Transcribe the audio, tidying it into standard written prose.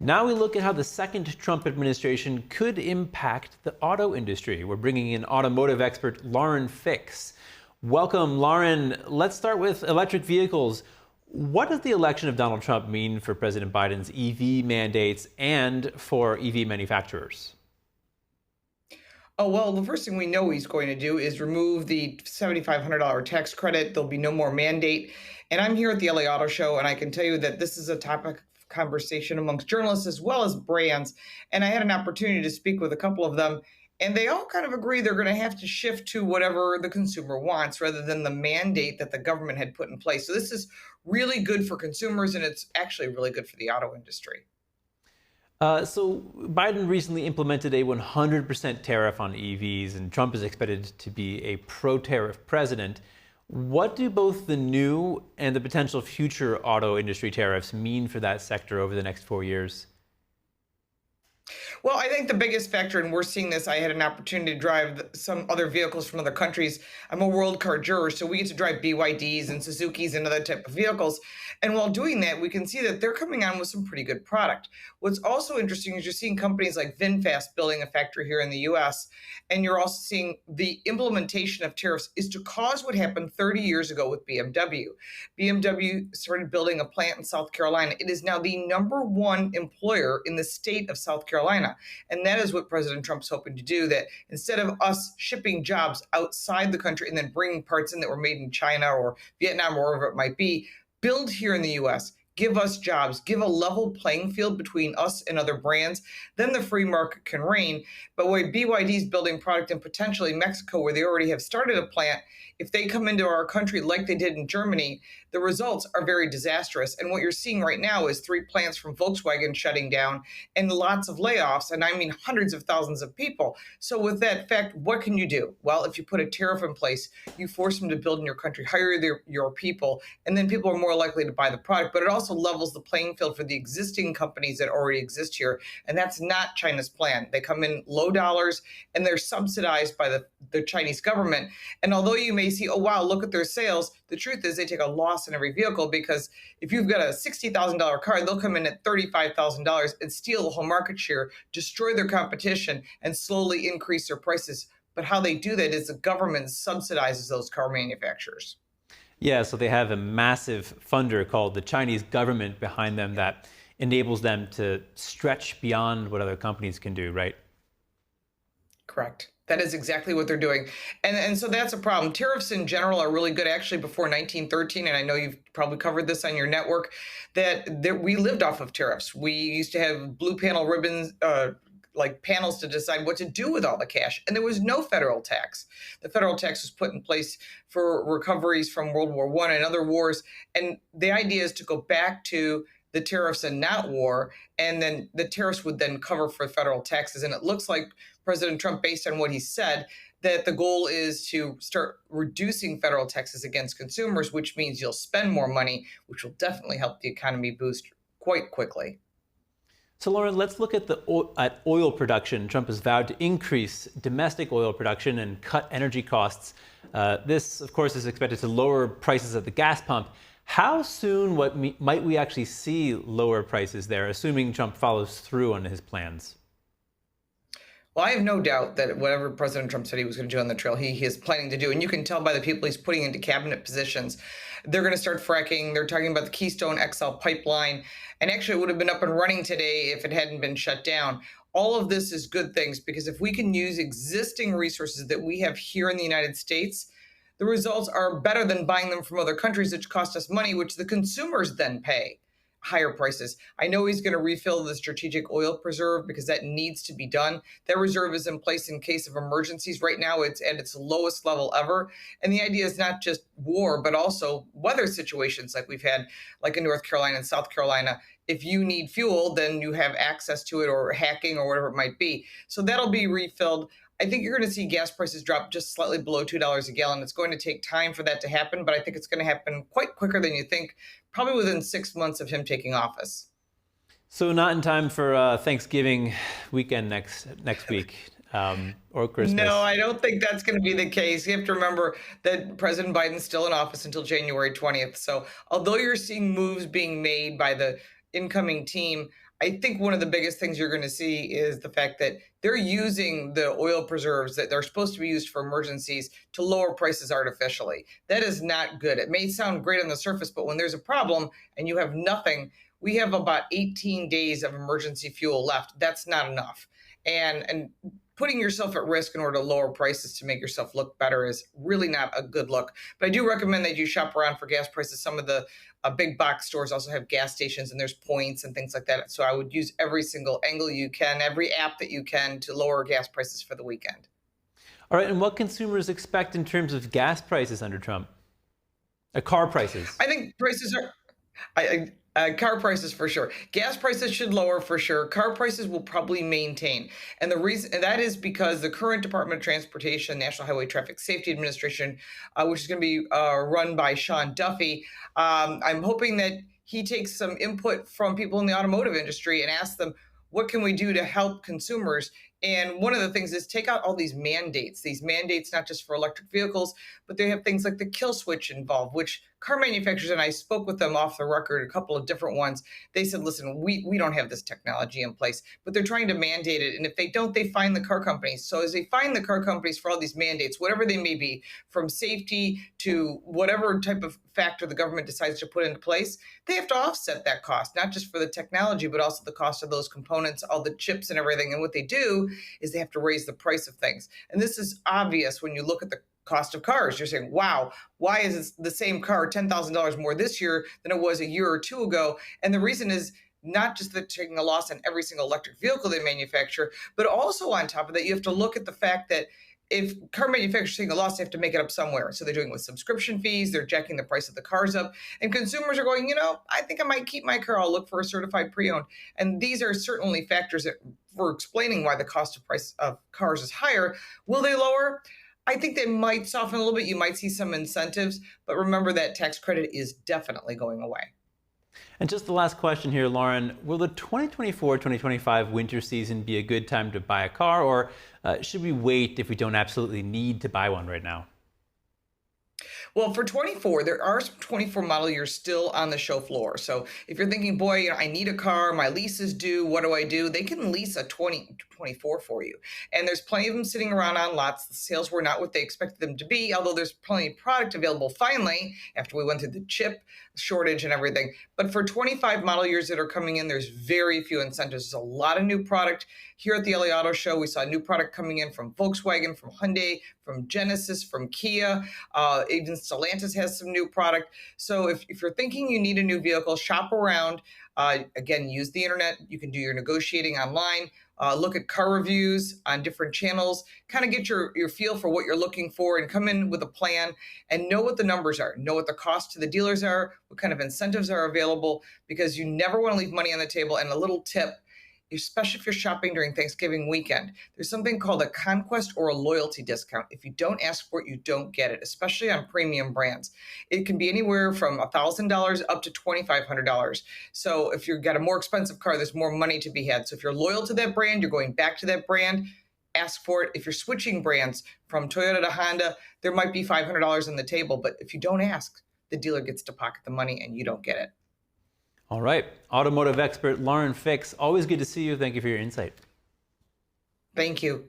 Now we look at how the second Trump administration could impact the auto industry. We're bringing in automotive expert Lauren Fix. Welcome, Lauren. Let's start with electric vehicles. What does the election of Donald Trump mean for President Biden's EV mandates and for EV manufacturers? Oh, well, the first thing we know he's going to do is remove the $7,500 tax credit. There'll be no more mandate. And I'm here at the LA Auto Show, and I can tell you that this is a topic of conversation amongst journalists as well as brands. And I had an opportunity to speak with a couple of them, and they all kind of agree they're going to have to shift to whatever the consumer wants rather than the mandate that the government had put in place. So this is really good for consumers, and it's actually really good for the auto industry. So Biden recently implemented a 100% tariff on EVs, and Trump is expected to be a pro-tariff president. What do both the new and the potential future auto industry tariffs mean for that sector over the next 4 years? Well, I think the biggest factor, and we're seeing this, I had an opportunity to drive some other vehicles from other countries. I'm a world car juror, so we get to drive BYDs and Suzukis and other type of vehicles. And while doing that, we can see that they're coming on with some pretty good product. What's also interesting is you're seeing companies like VinFast building a factory here in the US, and you're also seeing the implementation of tariffs is to cause what happened 30 years ago with BMW. BMW started building a plant in South Carolina. It is now the number one employer in the state of South Carolina. And that is what President Trump's hoping to do, that instead of us shipping jobs outside the country and then bringing parts in that were made in China or Vietnam or wherever it might be, build here in the US, give us jobs, give a level playing field between us and other brands, then the free market can reign. But where BYD is building product in potentially Mexico, where they already have started a plant, if they come into our country like they did in Germany, the results are very disastrous. And what you're seeing right now is 3 plants from Volkswagen shutting down and lots of layoffs, and I mean hundreds of thousands of people. So with that fact, what can you do? Well, if you put a tariff in place, you force them to build in your country, hire your people, and then people are more likely to buy the product. But it also levels the playing field for the existing companies that already exist here. And that's not China's plan. They come in low dollars and they're subsidized by the Chinese government. And although you may see, oh, wow, look at their sales, the truth is they take a loss in every vehicle, because if you've got a $60,000 car, they'll come in at $35,000 and steal the whole market share, destroy their competition, and slowly increase their prices. But how they do that is the government subsidizes those car manufacturers. Yeah, so they have a massive funder called the Chinese government behind them that enables them to stretch beyond what other companies can do, right? Correct. That is exactly what they're doing. And so that's a problem. Tariffs in general are really good. Actually, before 1913, and I know you've probably covered this on your network, that we lived off of tariffs. We used to have blue panel ribbons, like panels to decide what to do with all the cash. And there was no federal tax. The federal tax was put in place for recoveries from World War I and other wars. And the idea is to go back to the tariffs and not war, and then the tariffs would then cover for federal taxes. And it looks like President Trump, based on what he said, that the goal is to start reducing federal taxes against consumers, which means you'll spend more money, which will definitely help the economy boost quite quickly. So, Lauren, let's look at at oil production. Trump has vowed to increase domestic oil production and cut energy costs. This, of course, is expected to lower prices at the gas pump. How soon might we actually see lower prices there, assuming Trump follows through on his plans? Well, I have no doubt that whatever President Trump said he was going to do on the trail, he is planning to do. And you can tell by the people he's putting into cabinet positions. They're going to start fracking. They're talking about the Keystone XL pipeline. And actually, it would have been up and running today if it hadn't been shut down. All of this is good things, because if we can use existing resources that we have here in the United States, the results are better than buying them from other countries, which cost us money, which the consumers then pay higher prices. I know he's going to refill the strategic oil preserve because that needs to be done. That reserve is in place in case of emergencies. Right now, it's at its lowest level ever. And the idea is not just war, but also weather situations like we've had, like in North Carolina and South Carolina. If you need fuel, then you have access to it, or hacking or whatever it might be. So that'll be refilled. I think you're going to see gas prices drop just slightly below $2 a gallon. It's going to take time for that to happen, but I think it's going to happen quite quicker than you think, probably within 6 months of him taking office. So not in time for Thanksgiving weekend next week, or Christmas. No, I don't think that's going to be the case. You have to remember that President Biden's still in office until January 20th. So although you're seeing moves being made by the incoming team, I think one of the biggest things you're going to see is the fact that they're using the oil preserves that they're supposed to be used for emergencies to lower prices artificially. That is not good. It may sound great on the surface, but when there's a problem and you have nothing, we have about 18 days of emergency fuel left. That's not enough. And putting yourself at risk in order to lower prices to make yourself look better is really not a good look. But I do recommend that you shop around for gas prices. Some of the big box stores also have gas stations and there's points and things like that. So I would use every single angle you can, every app that you can to lower gas prices for the weekend. All right, and what consumers expect in terms of gas prices under Trump? Car prices. I think prices are car prices for sure. Gas prices should lower for sure. Car prices will probably maintain. And the reason and that is because the current Department of Transportation, National Highway Traffic Safety Administration, which is going to be run by Sean Duffy, I'm hoping that he takes some input from people in the automotive industry and asks them, what can we do to help consumers? And one of the things is take out all these mandates, not just for electric vehicles, but they have things like the kill switch involved, which car manufacturers, and I spoke with them off the record, a couple of different ones. They said, listen, we don't have this technology in place, but they're trying to mandate it. And if they don't, they fine the car companies. So as they fine the car companies for all these mandates, whatever they may be, from safety to whatever type of factor the government decides to put into place, they have to offset that cost, not just for the technology, but also the cost of those components, all the chips and everything. And what they do is they have to raise the price of things. And this is obvious when you look at the cost of cars. You're saying, wow, why is the same car $10,000 more this year than it was a year or two ago? And the reason is not just that taking a loss on every single electric vehicle they manufacture, but also on top of that, you have to look at the fact that if car manufacturers taking a loss, they have to make it up somewhere. So they're doing it with subscription fees, they're jacking the price of the cars up, and consumers are going, I think I might keep my car. I'll look for a certified pre-owned. And these are certainly factors that for explaining why the cost of price of cars is higher. Will they lower? I think they might soften a little bit. You might see some incentives, but remember that tax credit is definitely going away. And just the last question here, Lauren, will the 2024-2025 winter season be a good time to buy a car, or should we wait if we don't absolutely need to buy one right now? Well, for 24, there are some 24 model years still on the show floor. So if you're thinking, boy, I need a car, my lease is due, what do I do? They can lease a 2024 for you. And there's plenty of them sitting around on lots. The sales were not what they expected them to be, although there's plenty of product available finally after we went through the chip shortage and everything. But for 25 model years that are coming in, there's very few incentives. There's a lot of new product. Here at the LA Auto Show, we saw new product coming in from Volkswagen, from Hyundai, from Genesis, from Kia. Even Stellantis has some new product. So if you're thinking you need a new vehicle, shop around. Again, use the internet. You can do your negotiating online. Look at car reviews on different channels, kind of get your feel for what you're looking for and come in with a plan and know what the numbers are, know what the cost to the dealers are, what kind of incentives are available, because you never want to leave money on the table. And a little tip, especially if you're shopping during Thanksgiving weekend, there's something called a conquest or a loyalty discount. If you don't ask for it, you don't get it, especially on premium brands. It can be anywhere from $1,000 up to $2,500. So if you've got a more expensive car, there's more money to be had. So if you're loyal to that brand, you're going back to that brand, ask for it. If you're switching brands from Toyota to Honda, there might be $500 on the table. But if you don't ask, the dealer gets to pocket the money and you don't get it. All right. Automotive expert Lauren Fix, always good to see you. Thank you for your insight. Thank you.